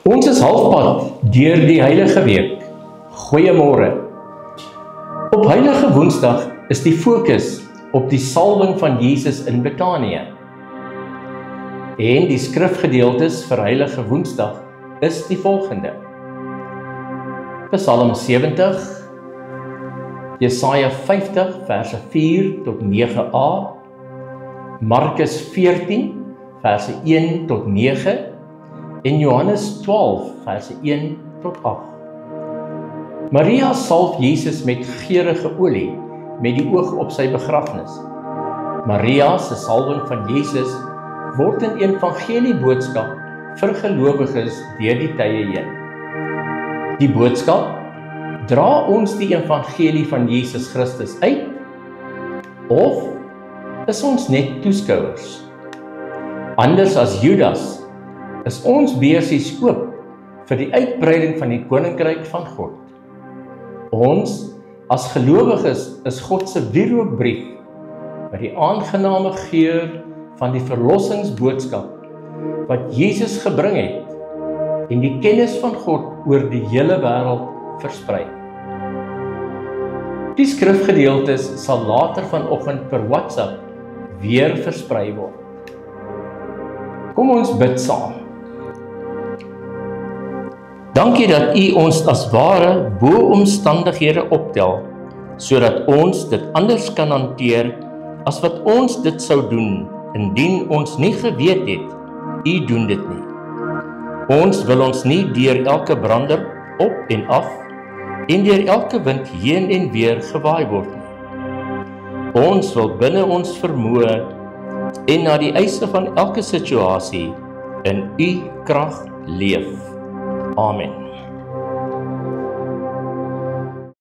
Ons is halfpad deur die Heilige Week. Goeiemôre. Op Heilige Woensdag is die fokus op die salwing van Jesus in Betanië. En die skrifgedeeltes vir Heilige Woensdag is die volgende: Psalm 70, Jesaja 50 verse 4 tot 9a, Markus 14 verse 1 tot 9 en Johannes 12 verse 1 tot 8. Maria salf Jesus met geurende olie met die oog op sy begrafnis. Maria se salwing van Jesus word in evangelie boodskap vir gelowiges deur die tye heen. Die boodskap dra ons die evangelie van Jesus Christus uit, of is ons net toeskouers? Anders as Judas is ons beursies oop vir die uitbreiding van die koninkryk van God. Ons as gelowiges is God se wierookbrief met die aangename geur van die verlossingsboodskap wat Jesus gebring het en die kennis van God oor die hele wêreld versprei. Die skrifgedeeltes sal later vanoggend per WhatsApp weer versprei word. Kom ons bid saam. Dankie dat U ons as ware bo omstandighede optel, sodat ons dit anders kan hanteer as wat ons dit sou doen, indien ons nie geweet het, U doen dit nie. Ons wil ons nie deur elke brander op en af, en deur elke wind heen en weer gewaai word nie. Ons wil binne ons vermoë en na die eise van elke situasie in U krag leef. Amen.